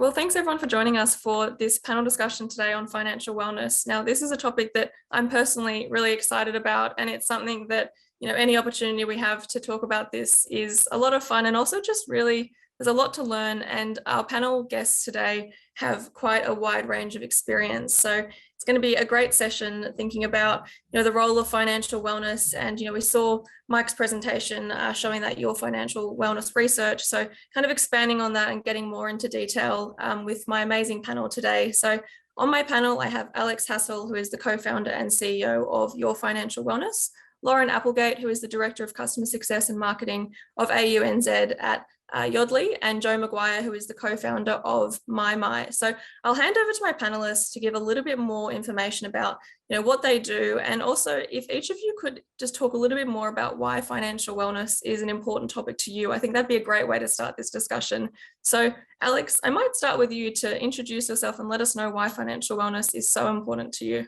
Well, thanks everyone for joining us for this panel discussion today on financial wellness. Now, this is a topic that I'm personally really excited about, and it's something that, any opportunity we have to talk about this is a lot of fun, and also just really, there's a lot to learn, and our panel guests today have quite a wide range of experience. So it's going to be a great session thinking about, the role of financial wellness. And, we saw Mike's presentation showing that your financial wellness research. So kind of expanding on that and getting more into detail with my amazing panel today. So on my panel, I have Alex Hassall, who is the co-founder and CEO of Your Financial Wellness, Lauren Applegate, who is the Director of Customer Success and Marketing of AUNZ at Yodlee, and Joe McGuire, who is the co-founder of MyMy. So I'll hand over to my panelists to give a little bit more information about what they do, and also if each of you could just talk a little bit more about why financial wellness is an important topic to you. I think that'd be a great way to start this discussion. So Alex, I might start with you to introduce yourself and let us know why financial wellness is so important to you.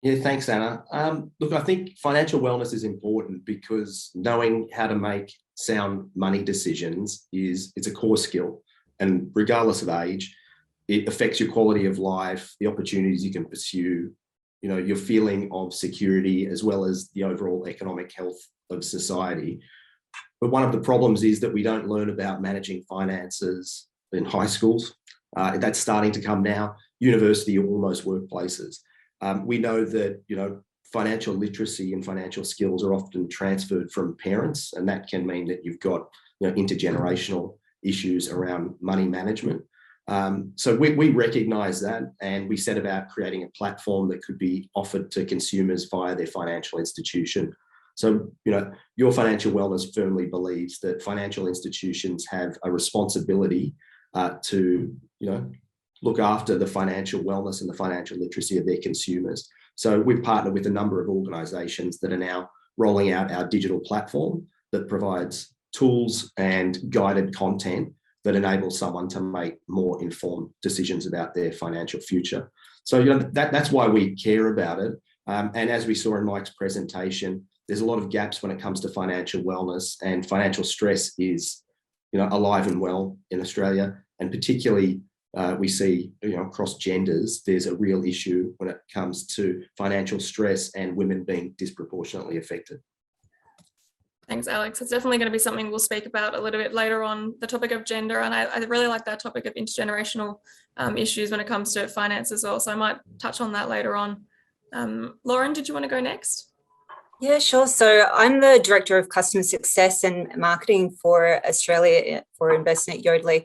Yeah, thanks, Anna. Look, I think financial wellness is important because knowing how to make sound money decisions it's a core skill, and regardless of age, it affects your quality of life, the opportunities you can pursue, your feeling of security, as well as the overall economic health of society. But one of the problems is that we don't learn about managing finances in high schools. That's starting to come now, university or almost workplaces. We know that, financial literacy and financial skills are often transferred from parents, and that can mean that you've got, intergenerational issues around money management. So we recognize that, and we set about creating a platform that could be offered to consumers via their financial institution. So, Your Financial Wellness firmly believes that financial institutions have a responsibility to, look after the financial wellness and the financial literacy of their consumers. So we've partnered with a number of organisations that are now rolling out our digital platform that provides tools and guided content that enable someone to make more informed decisions about their financial future. So that's why we care about it. And as we saw in Mike's presentation, there's a lot of gaps when it comes to financial wellness, and financial stress is alive and well in Australia, and particularly we see, across genders, there's a real issue when it comes to financial stress and women being disproportionately affected. Thanks, Alex. It's definitely going to be something we'll speak about a little bit later on, the topic of gender. And I really like that topic of intergenerational issues when it comes to finance as well. So I might touch on that later on. Lauren, did you want to go next? Yeah, sure. So I'm the Director of Customer Success and Marketing for Australia for Envestnet Yodlee.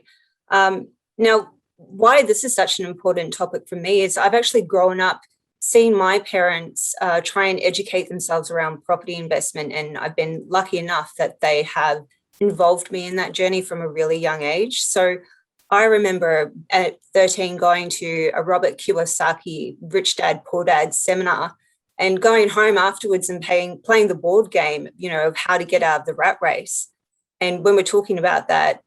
Now, why this is such an important topic for me is I've actually grown up seeing my parents try and educate themselves around property investment, and I've been lucky enough that they have involved me in that journey from a really young age. So I remember at 13 going to a Robert Kiyosaki Rich Dad Poor Dad seminar and going home afterwards and playing the board game, of how to get out of the rat race. And when we're talking about that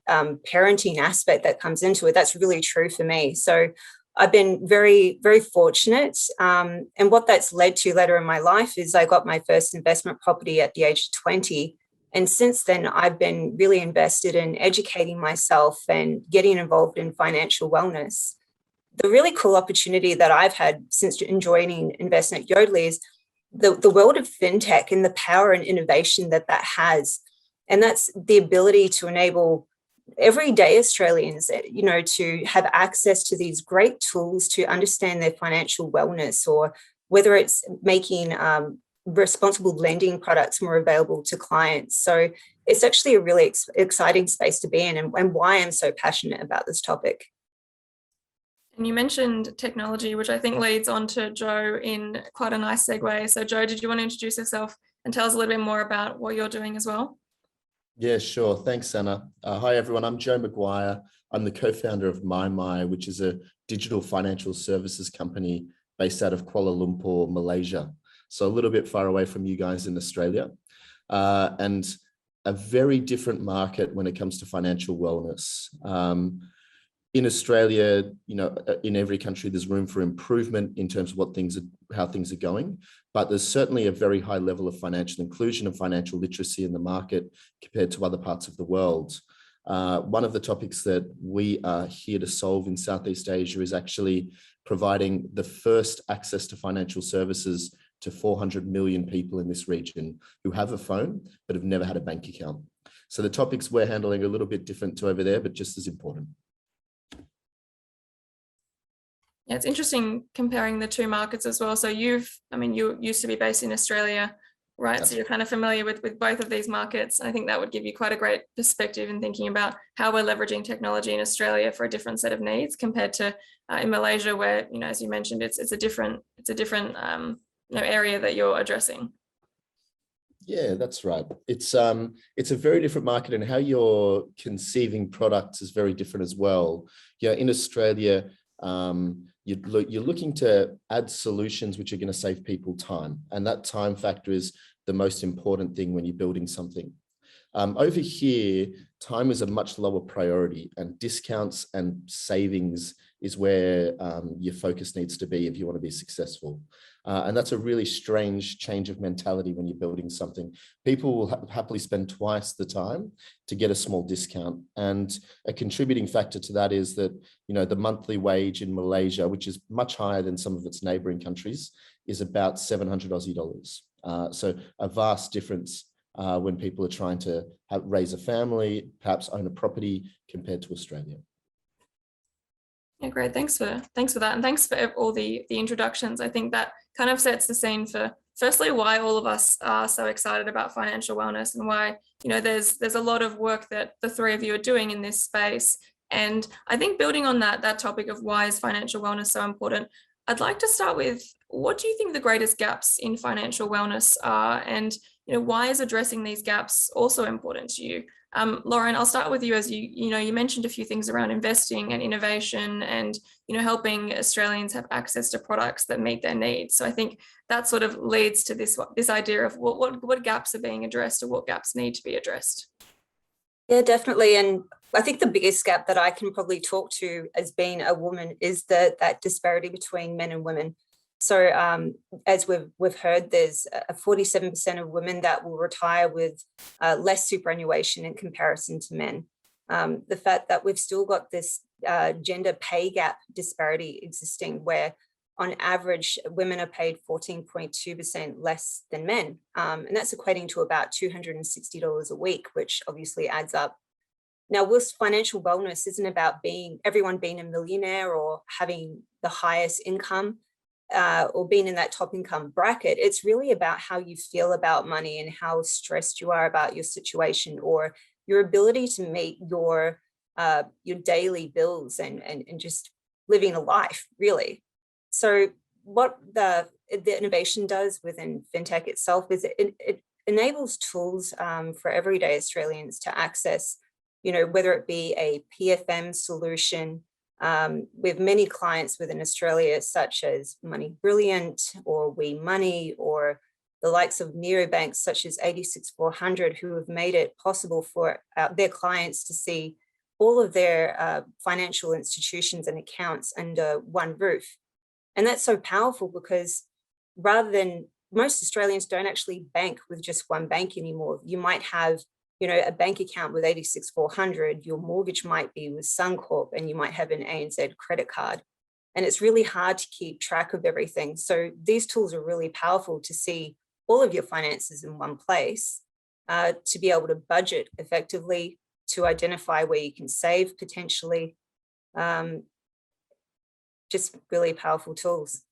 parenting aspect that comes into it, that's really true for me. So I've been very, very fortunate. And what that's led to later in my life is I got my first investment property at the age of 20. And since then, I've been really invested in educating myself and getting involved in financial wellness. The really cool opportunity that I've had since joining Envestnet Yodlee is the world of fintech and the power and innovation that has. And that's the ability to enable everyday Australians, to have access to these great tools to understand their financial wellness, or whether it's making responsible lending products more available to clients. So it's actually a really exciting space to be in, and why I'm so passionate about this topic. And you mentioned technology, which I think leads on to Joe in quite a nice segue. So Joe, did you want to introduce yourself and tell us a little bit more about what you're doing as well? Yeah, sure. Thanks, Anna. Hi, everyone. I'm Joe McGuire. I'm the co-founder of MyMy, which is a digital financial services company based out of Kuala Lumpur, Malaysia. So a little bit far away from you guys in Australia, and a very different market when it comes to financial wellness. In Australia, in every country, there's room for improvement in terms of how things are going, but there's certainly a very high level of financial inclusion and financial literacy in the market compared to other parts of the world. One of the topics that we are here to solve in Southeast Asia is actually providing the first access to financial services to 400 million people in this region who have a phone but have never had a bank account. So the topics we're handling are a little bit different to over there, but just as important. Yeah, it's interesting comparing the two markets as well. So you used to be based in Australia, right? So you're kind of familiar with both of these markets. I think that would give you quite a great perspective in thinking about how we're leveraging technology in Australia for a different set of needs compared to in Malaysia, where, you know, as you mentioned, it's a different area that you're addressing. Yeah, that's right. It's a very different market, and how you're conceiving products is very different as well. Yeah, in Australia, you're looking to add solutions which are going to save people time, and that time factor is the most important thing when you're building something. Over here, time is a much lower priority, and discounts and savings is where your focus needs to be if you want to be successful. And that's a really strange change of mentality when you're building something. People will happily spend twice the time to get a small discount. And a contributing factor to that is that, you know, the monthly wage in Malaysia, which is much higher than some of its neighboring countries, is about 700 Aussie dollars. So a vast difference when people are trying to raise a family, perhaps own a property, compared to Australia. Yeah, great. Thanks for that. And thanks for all the introductions. I think that kind of sets the scene for, firstly, why all of us are so excited about financial wellness, and why, you know, there's a lot of work that the three of you are doing in this space. And I think building on that topic of why is financial wellness so important, I'd like to start with, what do you think the greatest gaps in financial wellness are? And, you know, why is addressing these gaps also important to you? Lauren, I'll start with you. As you mentioned a few things around investing and innovation, and, you know, helping Australians have access to products that meet their needs. So I think that sort of leads to this idea of what gaps are being addressed, or what gaps need to be addressed. Yeah, definitely. And I think the biggest gap that I can probably talk to as being a woman is that disparity between men and women. So as we've heard, there's a 47% of women that will retire with less superannuation in comparison to men. The fact that we've still got this gender pay gap disparity existing, where on average, women are paid 14.2% less than men. And that's equating to about $260 a week, which obviously adds up. Now, whilst financial wellness isn't about everyone being a millionaire or having the highest income, or being in that top income bracket, it's really about how you feel about money and how stressed you are about your situation, or your ability to meet your daily bills and just living a life, really. So what the innovation does within FinTech itself is it enables tools for everyday Australians to access, you know, whether it be a PFM solution. We have many clients within Australia, such as Money Brilliant or WeMoney, or the likes of neobanks such as 86400, who have made it possible for their clients to see all of their financial institutions and accounts under one roof. And that's so powerful because rather than, most Australians don't actually bank with just one bank anymore. You might have, you know, a bank account with 86400, your mortgage might be with Suncorp, and you might have an ANZ credit card. And it's really hard to keep track of everything. So these tools are really powerful to see all of your finances in one place, to be able to budget effectively, to identify where you can save potentially. Just really powerful tools.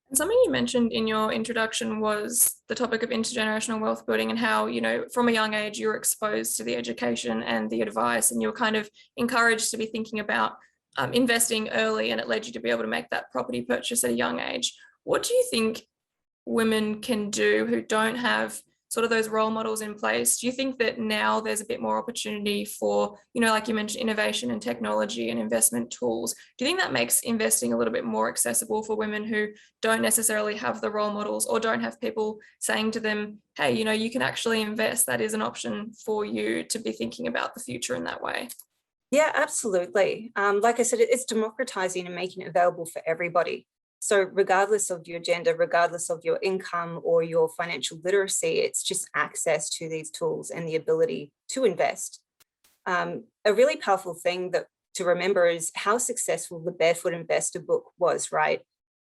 And something you mentioned in your introduction was the topic of intergenerational wealth building, and how, you know, from a young age, you're exposed to the education and the advice, and you're kind of encouraged to be thinking about investing early, and it led you to be able to make that property purchase at a young age. What do you think women can do who don't have sort of those role models in place? Do you think that now there's a bit more opportunity for, you know, like you mentioned, innovation and technology and investment tools? Do you think that makes investing a little bit more accessible for women who don't necessarily have the role models, or don't have people saying to them, hey, you know, you can actually invest, that is an option for you to be thinking about the future in that way? Yeah, absolutely. Like I said, it's democratizing and making it available for everybody. So regardless of your gender, regardless of your income or your financial literacy, it's just access to these tools and the ability to invest. a really powerful thing that to remember is how successful the Barefoot Investor book was, right?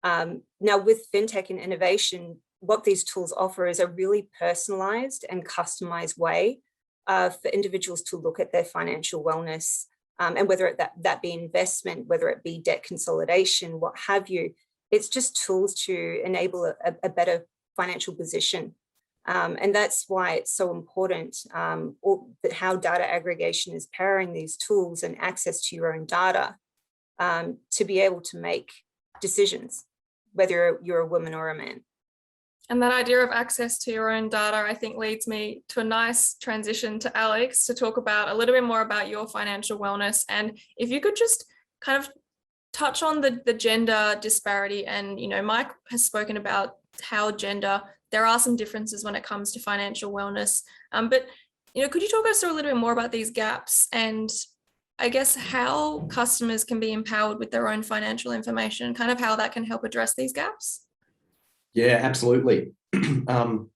Now with fintech and innovation, what these tools offer is a really personalized and customized way for individuals to look at their financial wellness, and whether that be investment, whether it be debt consolidation, what have you. It's just tools to enable a better financial position. And that's why it's so important that how data aggregation is powering these tools and access to your own data to be able to make decisions, whether you're a woman or a man. And that idea of access to your own data, I think, leads me to a nice transition to Alex to talk about a little bit more about your financial wellness. And if you could just kind of touch on the gender disparity. And, you know, Mike has spoken about how there are some differences when it comes to financial wellness. But, you know, could you talk us through a little bit more about these gaps and I guess how customers can be empowered with their own financial information, kind of how that can help address these gaps? Yeah, absolutely. You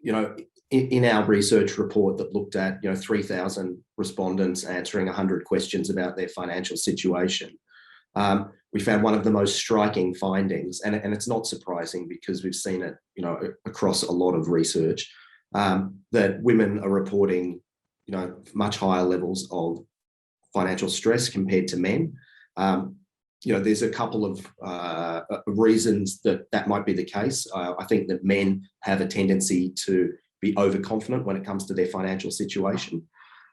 know, in our research report that looked at, 3,000 respondents answering 100 questions about their financial situation, we found one of the most striking findings, and it's not surprising because we've seen it, across a lot of research, that women are reporting, much higher levels of financial stress compared to men. There's a couple of reasons that might be the case. I think that men have a tendency to be overconfident when it comes to their financial situation.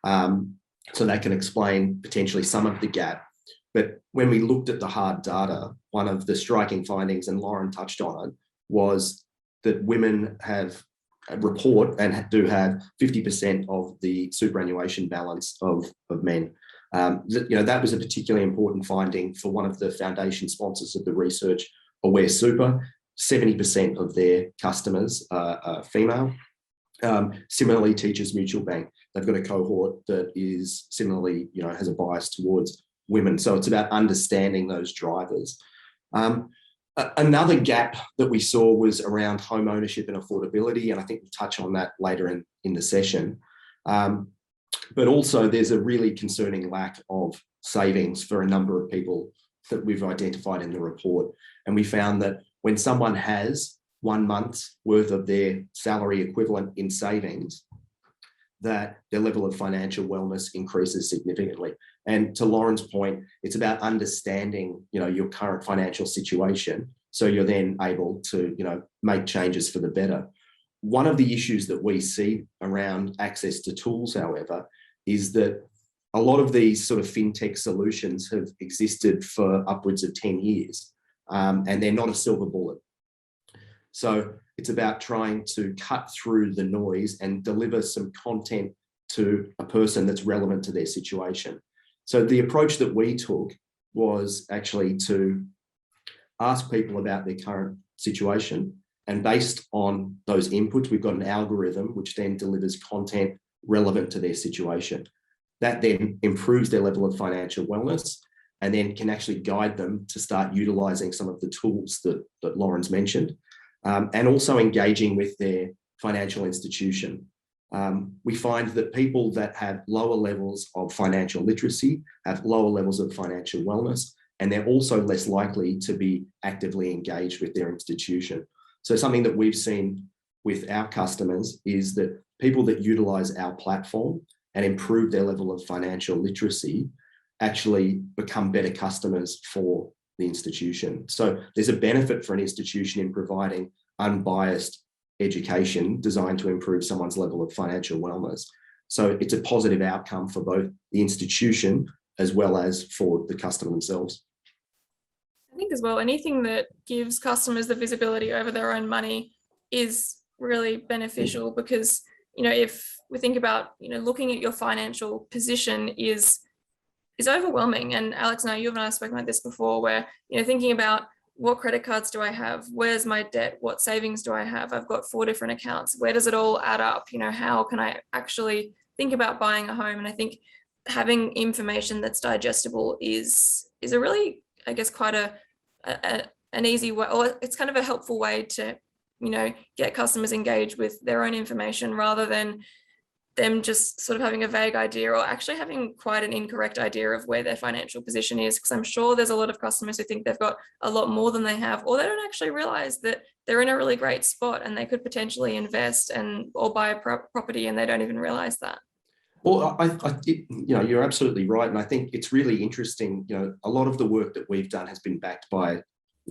So that can explain potentially some of the gap. But when we looked at the hard data, one of the striking findings, and Lauren touched on it, was that women report and do have 50% of the superannuation balance of men. That was a particularly important finding for one of the foundation sponsors of the research, Aware Super. 70% of their customers are female. Similarly, Teachers Mutual Bank, they've got a cohort that is similarly, has a bias towards women. So it's about understanding those drivers. Another gap that we saw was around home ownership and affordability, and I think we'll touch on that later in the session. But also there's a really concerning lack of savings for a number of people that we've identified in the report. And we found that when someone has 1 month's worth of their salary equivalent in savings, that their level of financial wellness increases significantly. And to Lauren's point, it's about understanding, your current financial situation, so you're then able to, make changes for the better. One of the issues that we see around access to tools, however, is that a lot of these sort of fintech solutions have existed for upwards of 10 years, and they're not a silver bullet. So it's about trying to cut through the noise and deliver some content to a person that's relevant to their situation. So the approach that we took was actually to ask people about their current situation, and based on those inputs, we've got an algorithm which then delivers content relevant to their situation. That then improves their level of financial wellness and then can actually guide them to start utilizing some of the tools that Lauren's mentioned, and also engaging with their financial institution. We find that people that have lower levels of financial literacy have lower levels of financial wellness, and they're also less likely to be actively engaged with their institution. So something that we've seen with our customers is that people that utilize our platform and improve their level of financial literacy actually become better customers for the institution. So there's a benefit for an institution in providing unbiased education designed to improve someone's level of financial wellness. So it's a positive outcome for both the institution as well as for the customer themselves. I think as well, anything that gives customers the visibility over their own money is really beneficial, because, if we think about, looking at your financial position is overwhelming. And Alex and you and I have spoken about this before, where, thinking about what credit cards do I have? Where's my debt? What savings do I have? I've got 4 different accounts. Where does it all add up? How can I actually think about buying a home? And I think having information that's digestible is a really, I guess, quite an easy way, or it's kind of a helpful way to, get customers engaged with their own information, rather than them just sort of having a vague idea or actually having quite an incorrect idea of where their financial position is, because I'm sure there's a lot of customers who think they've got a lot more than they have, or they don't actually realize that they're in a really great spot and they could potentially invest or buy a property and they don't even realize that. Well, you're absolutely right. And I think it's really interesting, a lot of the work that we've done has been backed by,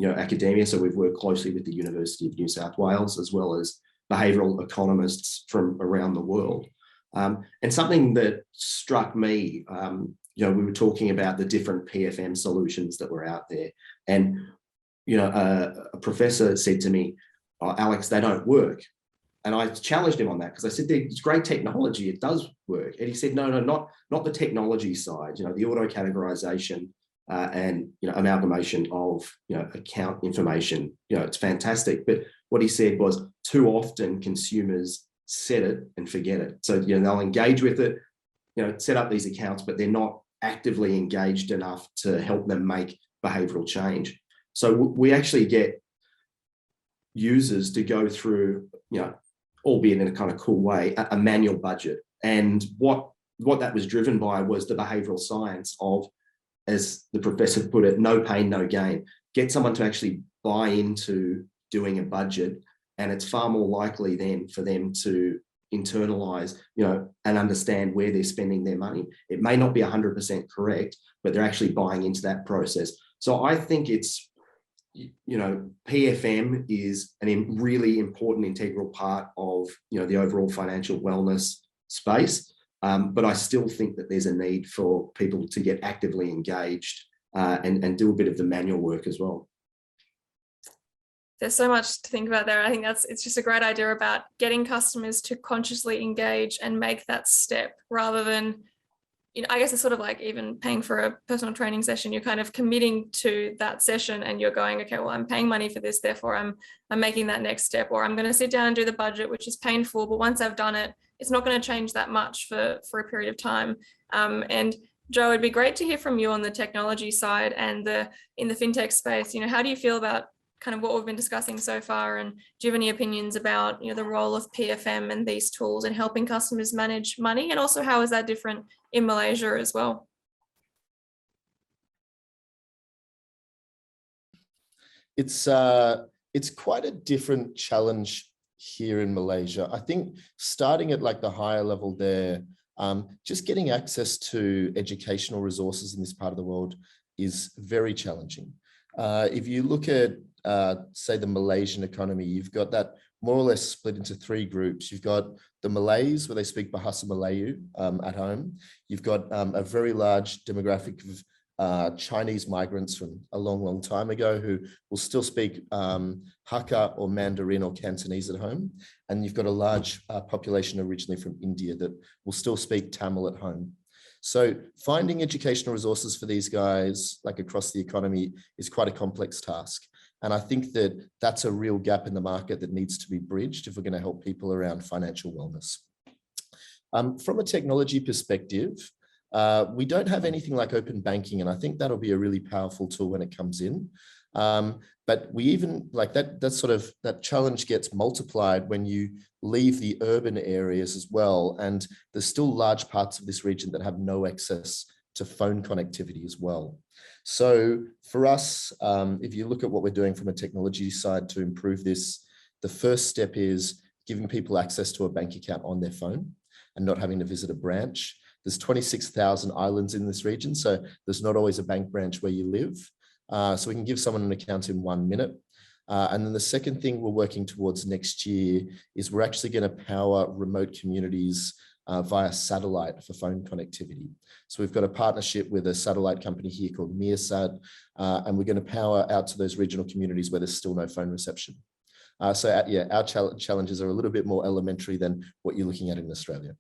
academia. So we've worked closely with the University of New South Wales, as well as behavioural economists from around the world. And something that struck me, we were talking about the different PFM solutions that were out there. And, a professor said to me, "Oh, Alex, they don't work." And I challenged him on that because I said, it's great technology, it does work. And he said, no, not the technology side, the auto categorization and, amalgamation of, account information, it's fantastic. But what he said was, too often consumers set it and forget it. So, they'll engage with it, set up these accounts, but they're not actively engaged enough to help them make behavioral change. So we actually get users to go through, albeit in a kind of cool way, a manual budget. And what that was driven by was the behavioral science of, as the professor put it, no pain, no gain. Get someone to actually buy into doing a budget, and it's far more likely then for them to internalize, and understand where they're spending their money. It may not be 100% correct, but they're actually buying into that process. So I think it's, PFM is a really important integral part of, the overall financial wellness space. But I still think that there's a need for people to get actively engaged and do a bit of the manual work as well. There's so much to think about there. I think it's just a great idea about getting customers to consciously engage and make that step, rather than, I guess it's sort of like even paying for a personal training session. You're kind of committing to that session and you're going, okay, well, I'm paying money for this, therefore I'm making that next step, or I'm going to sit down and do the budget, which is painful, but once I've done it, it's not going to change that much for a period of time. And Joe, it'd be great to hear from you on the technology side and in the fintech space. How do you feel about kind of what we've been discussing so far, and do you have any opinions about the role of PFM and these tools in helping customers manage money, and also how is that different in Malaysia as well? It's quite a different challenge here in Malaysia. I think starting at like the higher level there, just getting access to educational resources in this part of the world is very challenging. If you look at say the Malaysian economy, you've got that more or less split into three groups. You've got the Malays, where they speak Bahasa Melayu at home. You've got a very large demographic of Chinese migrants from a long time ago who will still speak Hakka or Mandarin or Cantonese at home. And you've got a large population originally from India that will still speak Tamil at home. So finding educational resources for these guys, like across the economy, is quite a complex task. And I think that that's a real gap in the market that needs to be bridged if we're going to help people around financial wellness. From a technology perspective, we don't have anything like open banking, and I think that'll be a really powerful tool when it comes in. But we even like that challenge gets multiplied when you leave the urban areas as well. And there's still large parts of this region that have no access to phone connectivity as well. So for us, if you look at what we're doing from a technology side to improve this, the first step is giving people access to a bank account on their phone and not having to visit a branch. There's 26,000 islands in this region, so there's not always a bank branch where you live. So we can give someone an account in 1 minute. And then the second thing we're working towards next year is we're actually going to power remote communities via satellite for phone connectivity. So we've got a partnership with a satellite company here called Meersat, and we're going to power out to those regional communities where there's still no phone reception. So our challenges are a little bit more elementary than what you're looking at in Australia.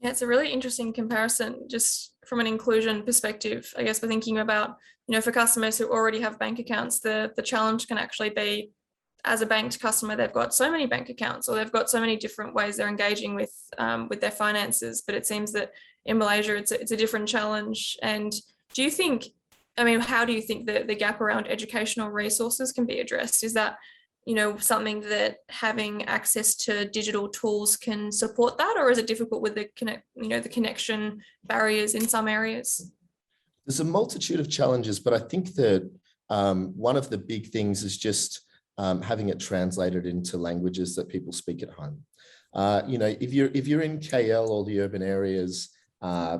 Yeah, it's a really interesting comparison just from an inclusion perspective. I guess we're thinking about, for customers who already have bank accounts, the challenge can actually be, as a banked customer, they've got so many bank accounts, or they've got so many different ways they're engaging with their finances. But it seems that in Malaysia, it's a different challenge. And do you think, how do you think the gap around educational resources can be addressed? Is that something that having access to digital tools can support that, or is it difficult with the connection barriers in some areas? There's a multitude of challenges, but I think that one of the big things is just having it translated into languages that people speak at home. If you're in KL or the urban areas,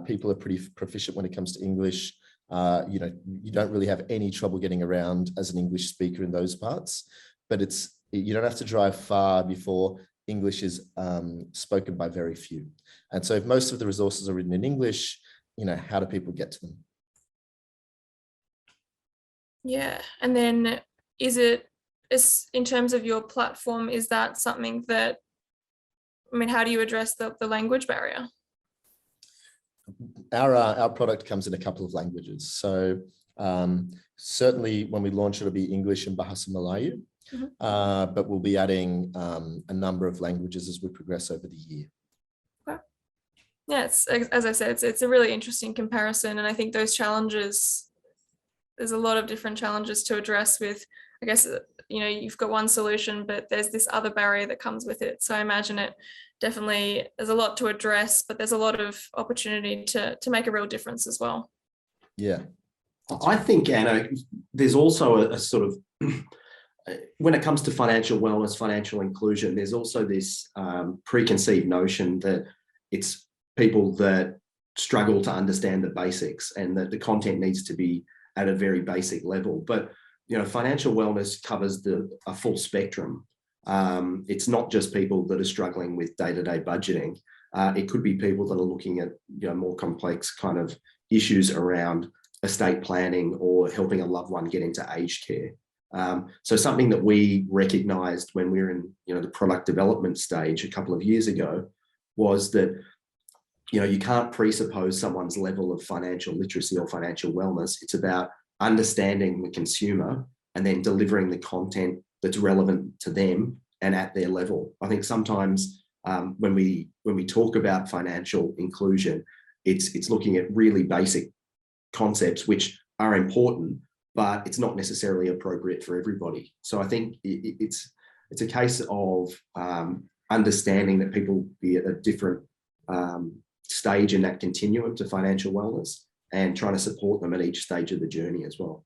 people are pretty proficient when it comes to English. You don't really have any trouble getting around as an English speaker in those parts, but you don't have to drive far before English is spoken by very few. And so if most of the resources are written in English, how do people get to them? Yeah, and then in terms of your platform, is that something that, how do you address the language barrier? Our product comes in a couple of languages. So certainly when we launch, it'll be English and Bahasa Melayu, but we'll be adding a number of languages as we progress over the year. Okay. Yeah, as I said, it's a really interesting comparison. And I think those challenges, there's a lot of different challenges to address with, I guess, you've got one solution, but there's this other barrier that comes with it. So I imagine it definitely, there's a lot to address, but there's a lot of opportunity to make a real difference as well. Yeah. I think, Anna, there's also a sort of, when it comes to financial wellness, financial inclusion, there's also this preconceived notion that it's people that struggle to understand the basics and that the content needs to be at a very basic level. But financial wellness covers a full spectrum. It's not just people that are struggling with day-to-day budgeting. It could be people that are looking at more complex kind of issues around estate planning or helping a loved one get into aged care. So something that we recognized when we were in the product development stage a couple of years ago was that you can't presuppose someone's level of financial literacy or financial wellness. It's about understanding the consumer and then delivering the content that's relevant to them and at their level. I think sometimes when we talk about financial inclusion, it's looking at really basic concepts which are important, but it's not necessarily appropriate for everybody. So I think it's a case of understanding that people be at a different stage in that continuum to financial wellness and trying to support them at each stage of the journey as well.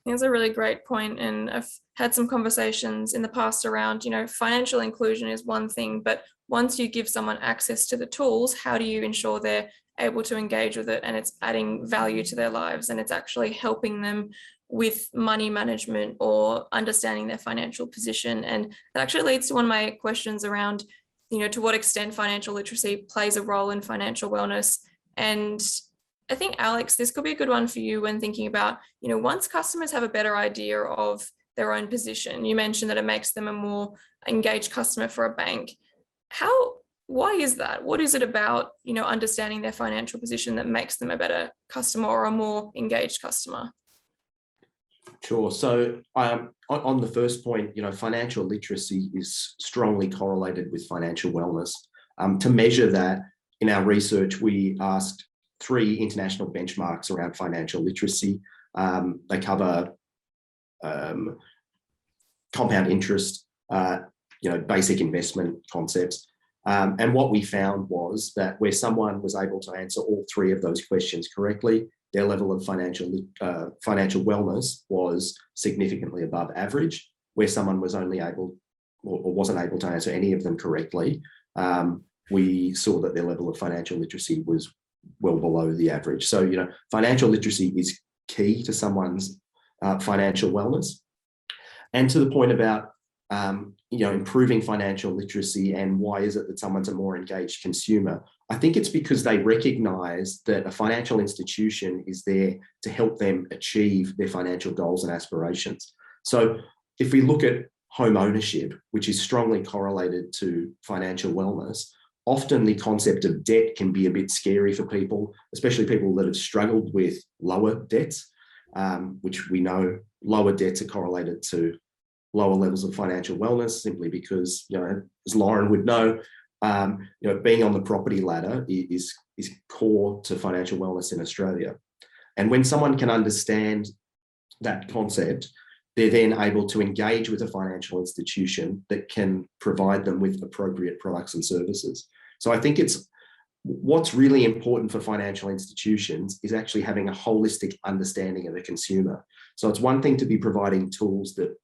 That's a really great point. And I've had some conversations in the past around, financial inclusion is one thing, but once you give someone access to the tools, how do you ensure they're able to engage with it and it's adding value to their lives and it's actually helping them with money management or understanding their financial position? And that actually leads to one of my questions around, to what extent financial literacy plays a role in financial wellness. And I think, Alex, this could be a good one for you when thinking about, once customers have a better idea of their own position, you mentioned that it makes them a more engaged customer for a bank. Why is that? What is it about, understanding their financial position that makes them a better customer or a more engaged customer? Sure. So on the first point, financial literacy is strongly correlated with financial wellness. To measure that, in our research, we asked 3 international benchmarks around financial literacy. They cover compound interest, basic investment concepts. And what we found was that where someone was able to answer all 3 of those questions correctly, their level of financial wellness was significantly above average. Where someone was only able or wasn't able to answer any of them correctly, we saw that their level of financial literacy was well below the average. So, financial literacy is key to someone's financial wellness. And to the point about improving financial literacy and why is it that someone's a more engaged consumer, I think it's because they recognize that a financial institution is there to help them achieve their financial goals and aspirations. So if we look at home ownership, which is strongly correlated to financial wellness, often the concept of debt can be a bit scary for people, especially people that have struggled with lower debts, which we know lower debts are correlated to lower levels of financial wellness, simply because, as Lauren would know, being on the property ladder is core to financial wellness in Australia. And when someone can understand that concept, they're then able to engage with a financial institution that can provide them with appropriate products and services. So I think what's really important for financial institutions is actually having a holistic understanding of the consumer. So it's one thing to be providing tools that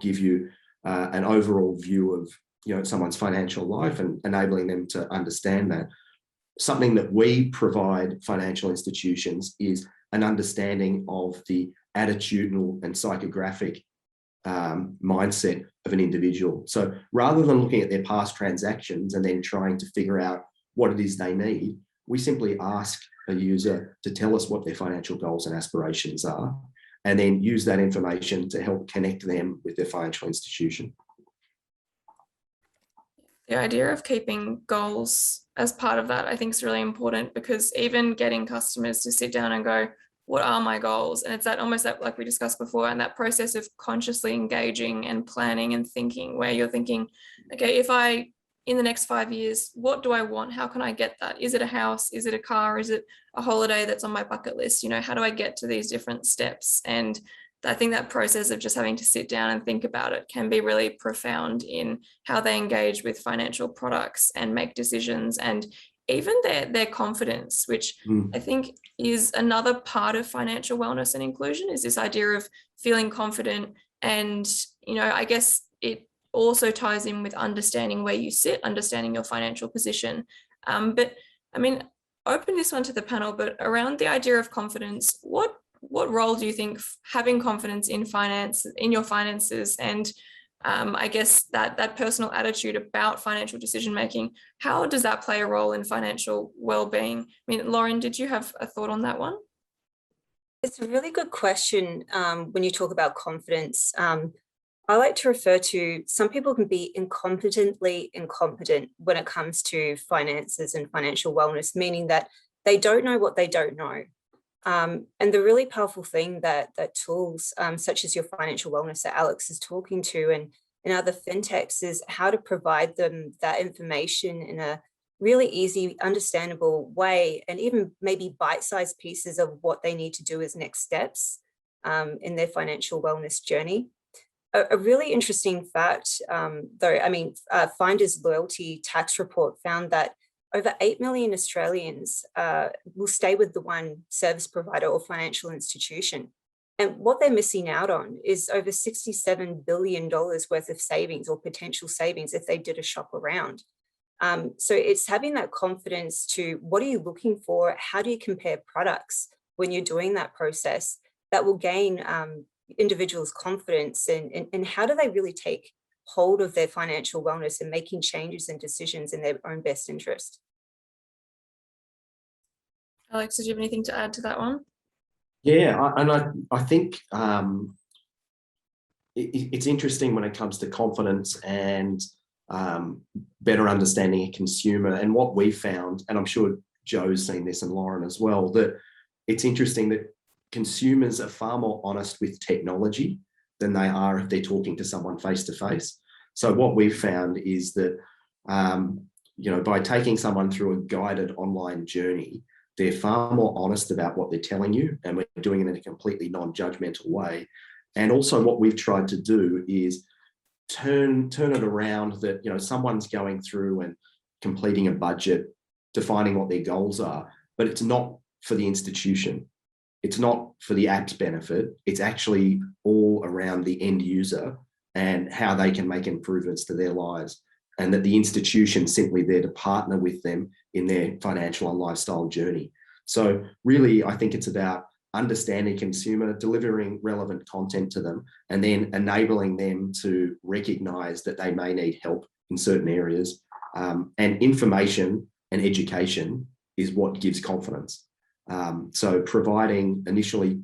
give you an overall view of someone's financial life and enabling them to understand that. Something that we provide financial institutions is an understanding of the attitudinal and psychographic mindset of an individual. So rather than looking at their past transactions and then trying to figure out what it is they need, we simply ask a user to tell us what their financial goals and aspirations are, and then use that information to help connect them with their financial institution. The idea of keeping goals as part of that, I think, is really important, because even getting customers to sit down and go, what are my goals? And it's that almost that, like we discussed before, and that process of consciously engaging and planning and thinking, where you're thinking, okay, if I, in the next 5 years, what do I want? How can I get that? Is it a house? Is it a car? Is it a holiday that's on my bucket list? How do I get to these different steps? And I think that process of just having to sit down and think about it can be really profound in how they engage with financial products and make decisions, and even their confidence, which I think is another part of financial wellness and inclusion, is this idea of feeling confident. And, I guess it also ties in with understanding where you sit, understanding your financial position. But I mean, open this one to the panel, but around the idea of confidence, what role do you think having confidence in your finances and I guess that personal attitude about financial decision making, how does that play a role in financial well-being? I mean, Lauren, did you have a thought on that one? It's a really good question when you talk about confidence. I like to refer to some people can be incompetently incompetent when it comes to finances and financial wellness, meaning that they don't know what they don't know. And the really powerful thing that tools such as your financial wellness that Alex is talking to and other fintechs is how to provide them that information in a really easy, understandable way, and even maybe bite-sized pieces of what they need to do as next steps in their financial wellness journey. A really interesting fact, Finder's Loyalty Tax Report found that over 8 million Australians will stay with the one service provider or financial institution. And what they're missing out on is over $67 billion worth of savings or potential savings if they did a shop around. So it's having that confidence to what are you looking for? How do you compare products when you're doing that process that will gain individuals' confidence and how do they really take hold of their financial wellness and making changes and decisions in their own best interest. Alex, did you have anything to add to that one? Yeah, I think it's interesting when it comes to confidence and better understanding a consumer. And what we found, and I'm sure Joe's seen this and Lauren as well, that it's interesting that consumers are far more honest with technology than they are if they're talking to someone face to face. So what we've found is that, by taking someone through a guided online journey, they're far more honest about what they're telling you, and we're doing it in a completely non-judgmental way. And also what we've tried to do is turn it around that, someone's going through and completing a budget, defining what their goals are, but it's not for the institution. It's not for the app's benefit. It's actually all around the end user and how they can make improvements to their lives, and that the institution's simply there to partner with them in their financial and lifestyle journey. So really, I think it's about understanding consumer, delivering relevant content to them, and then enabling them to recognize that they may need help in certain areas. And information and education is what gives confidence. So providing initially,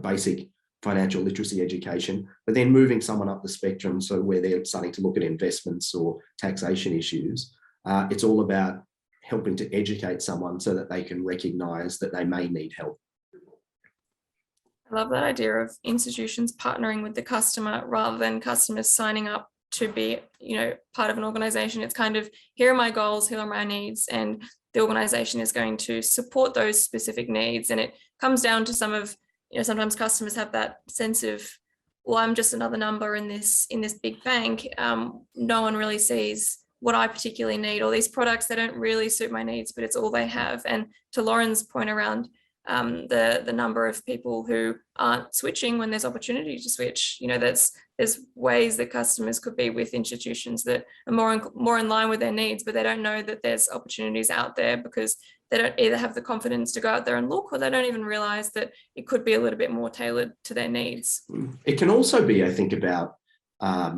basic financial literacy education, but then moving someone up the spectrum, so where they're starting to look at investments or taxation issues, it's all about helping to educate someone so that they can recognize that they may need help. I love that idea of institutions partnering with the customer rather than customers signing up to be, part of an organization. It's kind of, here are my goals, here are my needs, and the organization is going to support those specific needs. And it comes down to some of, sometimes customers have that sense of, well, I'm just another number in this big bank. No one really sees what I particularly need, or these products, they don't really suit my needs, but it's all they have. And to Lauren's point around the number of people who aren't switching when there's opportunity to switch, there's ways that customers could be with institutions that are more in line with their needs, but they don't know that there's opportunities out there because they don't either have the confidence to go out there and look, or they don't even realize that it could be a little bit more tailored to their needs. It can also be, I think, about, I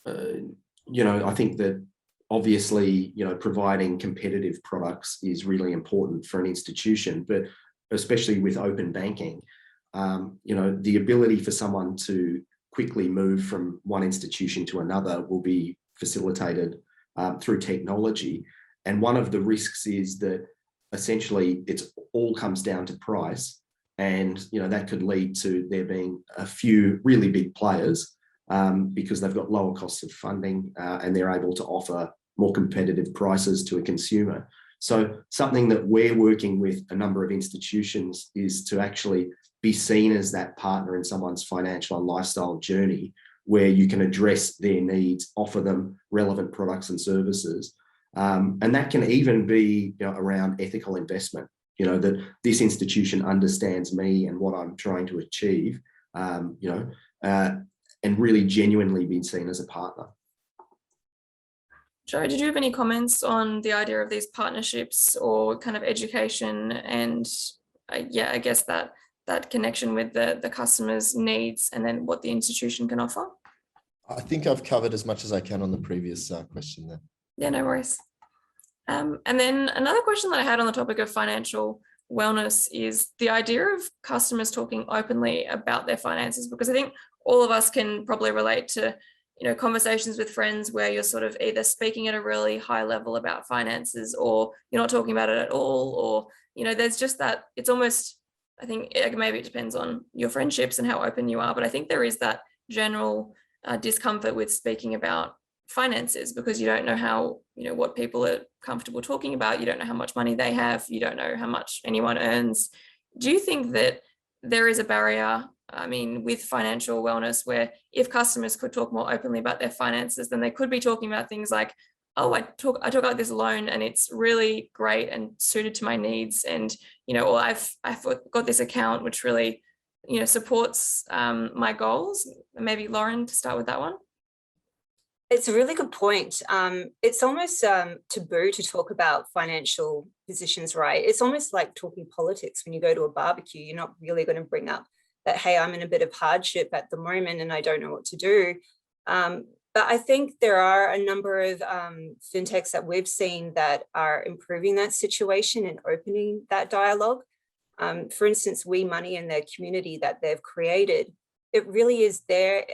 think that obviously, providing competitive products is really important for an institution, but especially with open banking, the ability for someone to quickly move from one institution to another will be facilitated through technology. And one of the risks is that essentially it all comes down to price, and that could lead to there being a few really big players because they've got lower costs of funding and they're able to offer more competitive prices to a consumer. So something that we're working with a number of institutions is to actually be seen as that partner in someone's financial and lifestyle journey, where you can address their needs, offer them relevant products and services. And that can even be around ethical investment, that this institution understands me and what I'm trying to achieve, and really genuinely being seen as a partner. Joe, did you have any comments on the idea of these partnerships or kind of education and I guess that connection with the customer's needs and then what the institution can offer? I think I've covered as much as I can on the previous question there. Yeah, no worries. And then another question that I had on the topic of financial wellness is the idea of customers talking openly about their finances, because I think all of us can probably relate to conversations with friends where you're sort of either speaking at a really high level about finances or you're not talking about it at all, or there's just that, it's almost, I think maybe it depends on your friendships and how open you are, but I think there is that general discomfort with speaking about finances because you don't know how, what people are comfortable talking about. You don't know how much money they have. You don't know how much anyone earns. Do you think that there is a barrier, with financial wellness, where if customers could talk more openly about their finances, then they could be talking about things like, oh, I took out this loan and it's really great and suited to my needs, and or I've got this account which really supports my goals. Maybe Lauren, to start with that one. It's a really good point. It's almost taboo to talk about financial positions, right? It's almost like talking politics. When you go to a barbecue, you're not really going to bring up that, hey, I'm in a bit of hardship at the moment and I don't know what to do. But I think there are a number of fintechs that we've seen that are improving that situation and opening that dialogue. For instance, WeMoney and their community that they've created, it really is their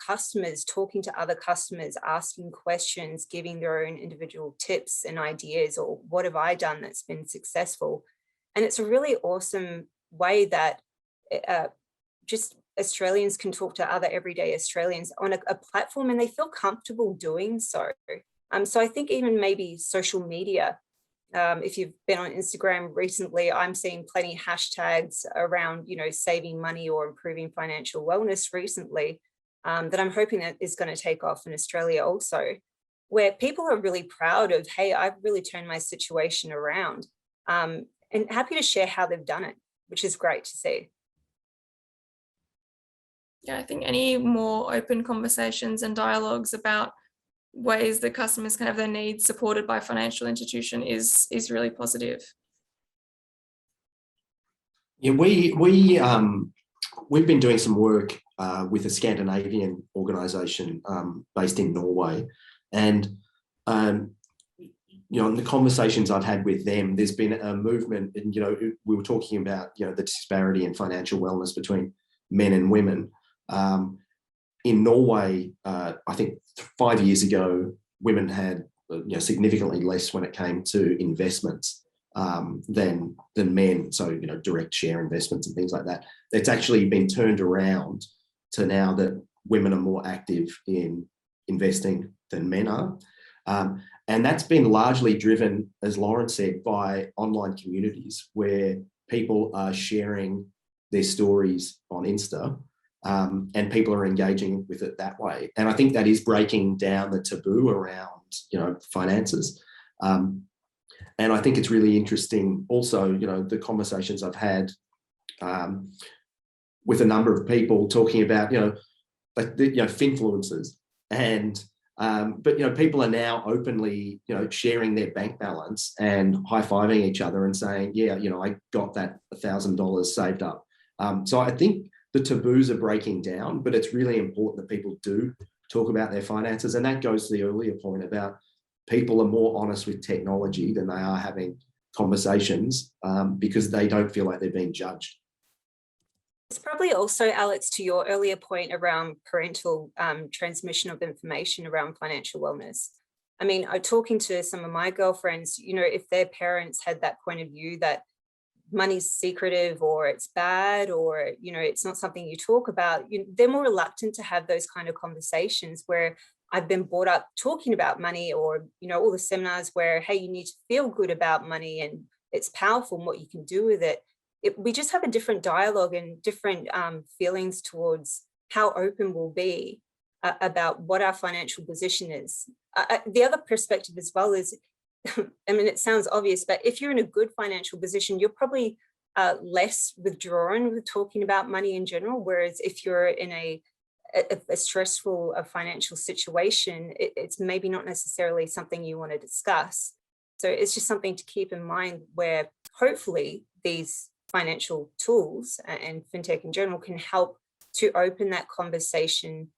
customers talking to other customers, asking questions, giving their own individual tips and ideas, or what have I done that's been successful? And it's a really awesome way that just Australians can talk to other everyday Australians on a platform, and they feel comfortable doing so. So I think even maybe social media, if you've been on Instagram recently, I'm seeing plenty of hashtags around, saving money or improving financial wellness recently, that I'm hoping that is going to take off in Australia also, where people are really proud of, hey, I've really turned my situation around, and happy to share how they've done it, which is great to see. Yeah, I think any more open conversations and dialogues about ways that customers can have their needs supported by a financial institution is really positive. Yeah, we've been doing some work with a Scandinavian organisation based in Norway, and in the conversations I've had with them, there's been a movement, and we were talking about the disparity in financial wellness between men and women. In Norway, I think 5 years ago, women had significantly less when it came to investments than men. So direct share investments and things like that. It's actually been turned around to now that women are more active in investing than men are, and that's been largely driven, as Lauren said, by online communities where people are sharing their stories on Insta. and people are engaging with it that way. And I think that is breaking down the taboo around, finances. And I think it's really interesting also, the conversations I've had with a number of people talking about, finfluencers, and but people are now openly, sharing their bank balance and high-fiving each other and saying, yeah, I got that $1,000 saved up. So I think the taboos are breaking down, but it's really important that people do talk about their finances. And that goes to the earlier point about people are more honest with technology than they are having conversations because they don't feel like they're being judged. It's probably also, Alex, to your earlier point around parental transmission of information around financial wellness. I mean, I'm talking to some of my girlfriends, if their parents had that point of view that money's secretive or it's bad or, it's not something you talk about, they're more reluctant to have those kind of conversations. Where I've been brought up talking about money, or, all the seminars where, hey, you need to feel good about money and it's powerful and what you can do with it. We just have a different dialogue and different feelings towards how open we'll be about what our financial position is. The other perspective as well is, I mean, it sounds obvious, but if you're in a good financial position, you're probably less withdrawn with talking about money in general. Whereas if you're in a stressful financial situation, it's maybe not necessarily something you want to discuss. So it's just something to keep in mind, where hopefully these financial tools and fintech in general can help to open that conversation,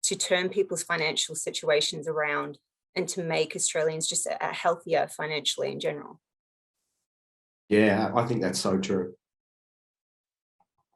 to turn people's financial situations around, and to make Australians just a healthier financially in general. Yeah, I think that's so true.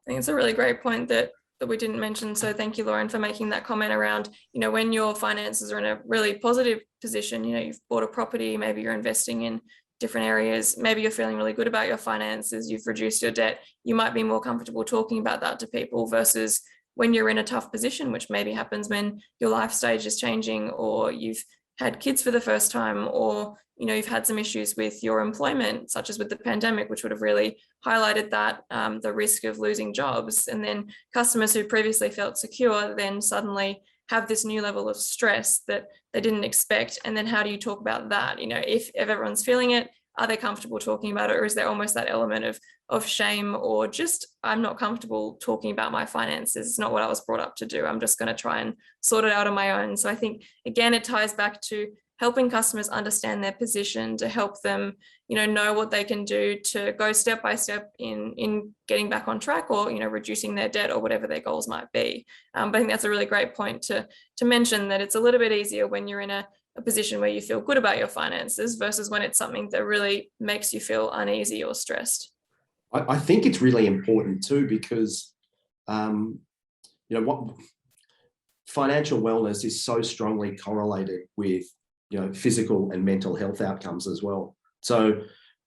I think it's a really great point that we didn't mention. So thank you, Lauren, for making that comment around, when your finances are in a really positive position, you've bought a property, maybe you're investing in different areas, maybe you're feeling really good about your finances, you've reduced your debt, you might be more comfortable talking about that to people, versus when you're in a tough position, which maybe happens when your life stage is changing, or you've had kids for the first time, or you've had some issues with your employment, such as with the pandemic, which would have really highlighted that the risk of losing jobs. And then customers who previously felt secure then suddenly have this new level of stress that they didn't expect. And then how do you talk about that? If everyone's feeling it, are they comfortable talking about it? Or is there almost that element of shame, or just, I'm not comfortable talking about my finances, it's not what I was brought up to do, I'm just going to try and sort it out on my own. So I think, again, it ties back to helping customers understand their position, to help them, know what they can do to go step by step in getting back on track, or, reducing their debt, or whatever their goals might be. But I think that's a really great point to mention, that it's a little bit easier when you're in a position where you feel good about your finances versus when it's something that really makes you feel uneasy or stressed. I think it's really important too, because, what financial wellness is so strongly correlated with, physical and mental health outcomes as well. So,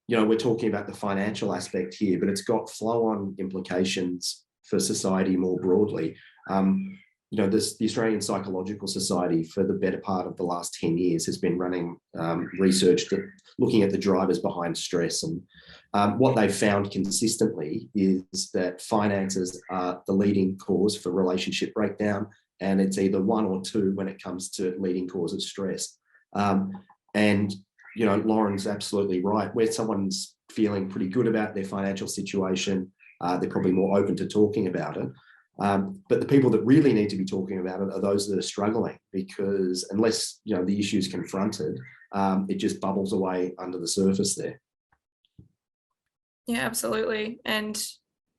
we're talking about the financial aspect here, but it's got flow-on implications for society more broadly. The Australian Psychological Society, for the better part of the last 10 years, has been running research looking at the drivers behind stress. And what they've found consistently is that finances are the leading cause for relationship breakdown, and it's either 1 or 2 when it comes to leading cause of stress. And Lauren's absolutely right. Where someone's feeling pretty good about their financial situation, they're probably more open to talking about it. But the people that really need to be talking about it are those that are struggling, because unless the issue is confronted, it just bubbles away under the surface there. Yeah, absolutely. And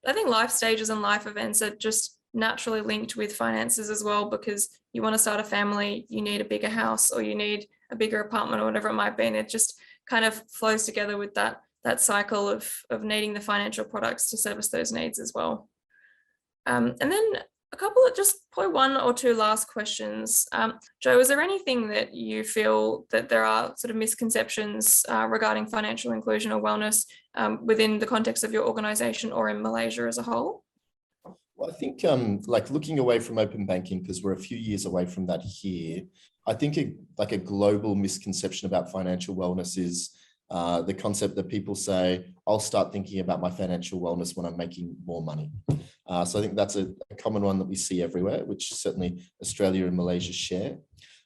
I think life stages and life events are just naturally linked with finances as well, because you want to start a family, you need a bigger house, or you need a bigger apartment, or whatever it might be. And it just kind of flows together with that cycle of needing the financial products to service those needs as well. And then a couple of just probably 1 or 2 last questions. Jo, is there anything that you feel that there are sort of misconceptions regarding financial inclusion or wellness within the context of your organisation or in Malaysia as a whole? Well, I think like looking away from open banking, because we're a few years away from that here, I think a global misconception about financial wellness is The concept that people say, I'll start thinking about my financial wellness when I'm making more money. So I think that's a common one that we see everywhere, which certainly Australia and Malaysia share.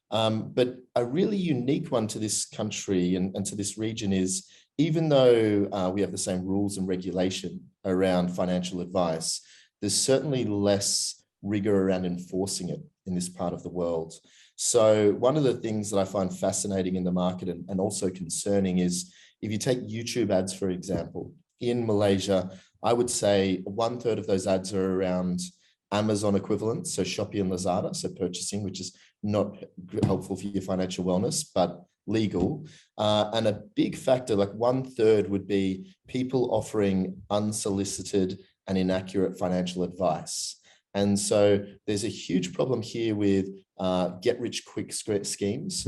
But a really unique one to this country and to this region is, even though we have the same rules and regulation around financial advice, there's certainly less rigor around enforcing it in this part of the world. So one of the things that I find fascinating in the market and also concerning is, if you take YouTube ads, for example, in Malaysia, I would say 1/3 of those ads are around Amazon equivalents, so Shopee and Lazada, so purchasing, which is not helpful for your financial wellness, but legal. And a big factor, like 1/3, would be people offering unsolicited and inaccurate financial advice. And so there's a huge problem here with get-rich-quick schemes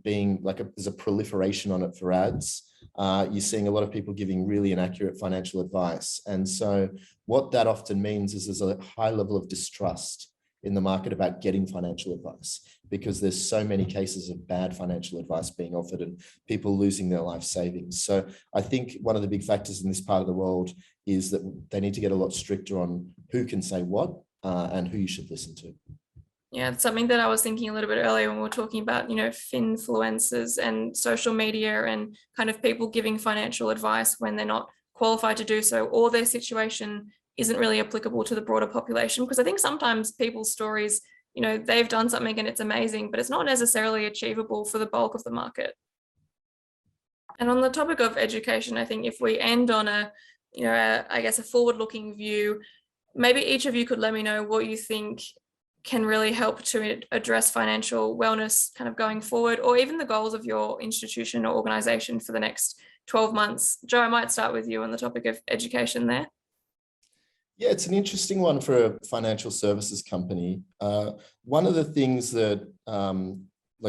being like there's a proliferation on it for ads. You're seeing a lot of people giving really inaccurate financial advice. And so what that often means is there's a high level of distrust in the market about getting financial advice, because there's so many cases of bad financial advice being offered and people losing their life savings. So I think one of the big factors in this part of the world is that they need to get a lot stricter on who can say what and who you should listen to. Yeah, it's something that I was thinking a little bit earlier when we were talking about, finfluencers and social media and kind of people giving financial advice when they're not qualified to do so, or their situation isn't really applicable to the broader population. Because I think sometimes people's stories, they've done something and it's amazing, but it's not necessarily achievable for the bulk of the market. And on the topic of education, I think if we end on a forward-looking view, maybe each of you could let me know what you think can really help to address financial wellness kind of going forward, or even the goals of your institution or organization for the next 12 months. Joe, I might start with you on the topic of education there. Yeah, it's an interesting one for a financial services company. One of the things that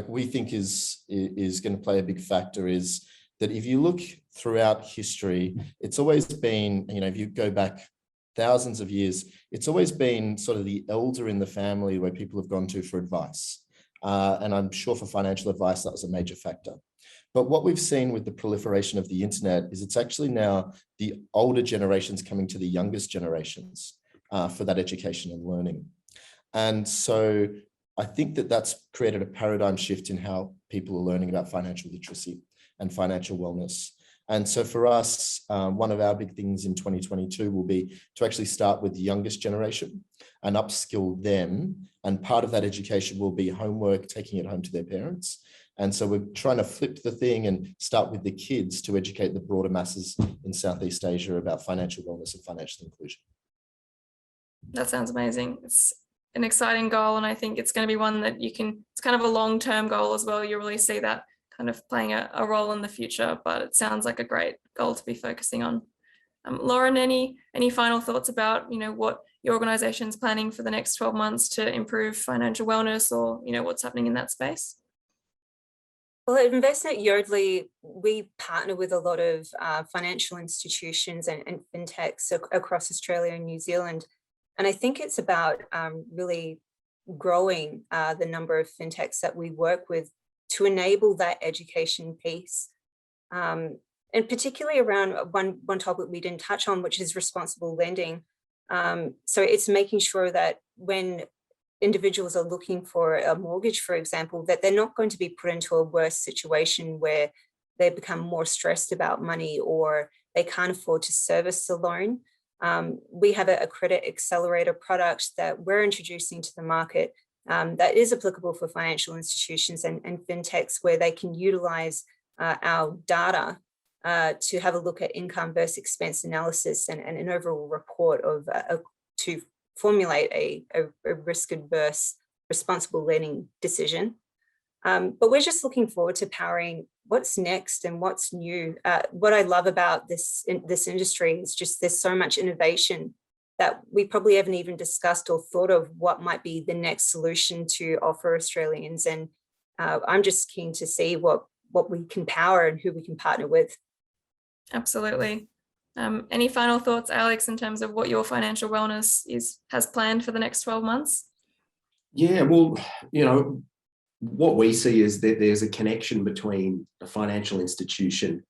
we think is going to play a big factor is that if you look throughout history, it's always been, if you go back thousands of years, it's always been sort of the elder in the family where people have gone to for advice. And I'm sure for financial advice, that was a major factor. But what we've seen with the proliferation of the internet is it's actually now the older generations coming to the youngest generations for that education and learning. And so I think that that's created a paradigm shift in how people are learning about financial literacy and financial wellness. And so for us, one of our big things in 2022 will be to actually start with the youngest generation and upskill them. And part of that education will be homework, taking it home to their parents. And so we're trying to flip the thing and start with the kids to educate the broader masses in Southeast Asia about financial wellness and financial inclusion. That sounds amazing. It's an exciting goal. And I think it's going to be one that it's kind of a long-term goal as well. You really see that kind of playing a role in the future, but it sounds like a great goal to be focusing on. Lauren, any final thoughts about, what your organization's planning for the next 12 months to improve financial wellness, or, what's happening in that space? Well, at Envestnet Yodlee, we partner with a lot of financial institutions and fintechs across Australia and New Zealand. And I think it's about really growing the number of fintechs that we work with to enable that education piece. And particularly around one topic we didn't touch on, which is responsible lending. So it's making sure that when individuals are looking for a mortgage, for example, that they're not going to be put into a worse situation where they become more stressed about money or they can't afford to service the loan. We have a credit accelerator product that we're introducing to the market that is applicable for financial institutions and fintechs, where they can utilize our data to have a look at income versus expense analysis and an overall report to formulate a risk-adverse responsible lending decision. But we're just looking forward to powering what's next and what's new. What I love about this industry is just there's so much innovation that we probably haven't even discussed or thought of what might be the next solution to offer Australians. And I'm just keen to see what we can power and who we can partner with. Absolutely. Any final thoughts, Alex, in terms of what your financial wellness has planned for the next 12 months? Yeah, well, what we see is that there's a connection between a financial institution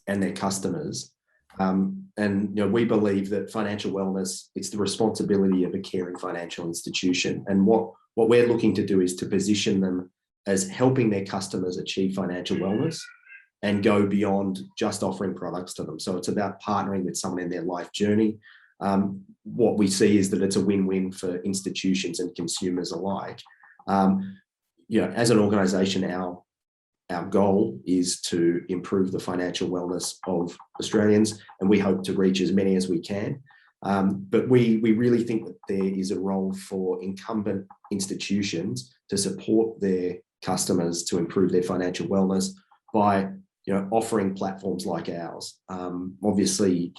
and their customers. And we believe that financial wellness, it's the responsibility of a caring financial institution. And what we're looking to do is to position them as helping their customers achieve financial wellness and go beyond just offering products to them. So it's about partnering with someone in their life journey. What we see is that it's a win-win for institutions and consumers alike. As an organisation, our goal is to improve the financial wellness of Australians, and we hope to reach as many as we can. But we really think that there is a role for incumbent institutions to support their customers to improve their financial wellness by offering platforms like ours. Obviously,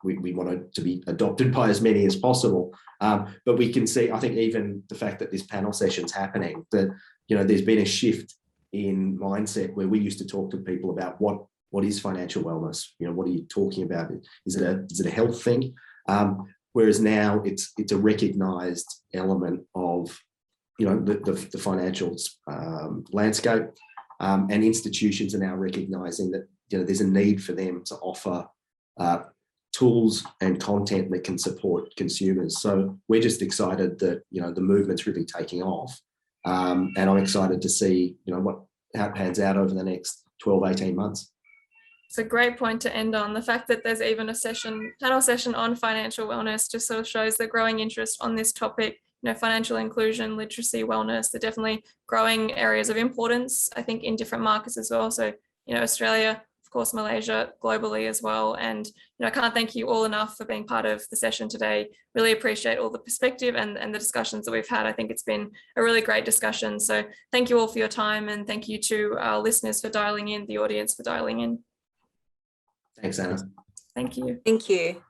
we want it to be adopted by as many as possible. But we can see, I think, even the fact that this panel session is happening, that there's been a shift in mindset where we used to talk to people about what is financial wellness. What are you talking about? Is it a health thing? Whereas now it's a recognised element of the financial landscape, and institutions are now recognising that there's a need for them to offer tools and content that can support consumers. So we're just excited that the movement's really taking off, and I'm excited to see how it pans out over the next 12, 18 months. It's a great point to end on. The fact that there's even a panel session on financial wellness just sort of shows the growing interest on this topic. Financial inclusion, literacy, wellness, they're definitely growing areas of importance, I think, in different markets as well. So, Australia, of course, Malaysia, globally as well. And, I can't thank you all enough for being part of the session today. Really appreciate all the perspective and the discussions that we've had. I think it's been a really great discussion. So thank you all for your time, and thank you to our listeners for dialing in, the audience for dialing in. Thanks, Anna. Thank you. Thank you.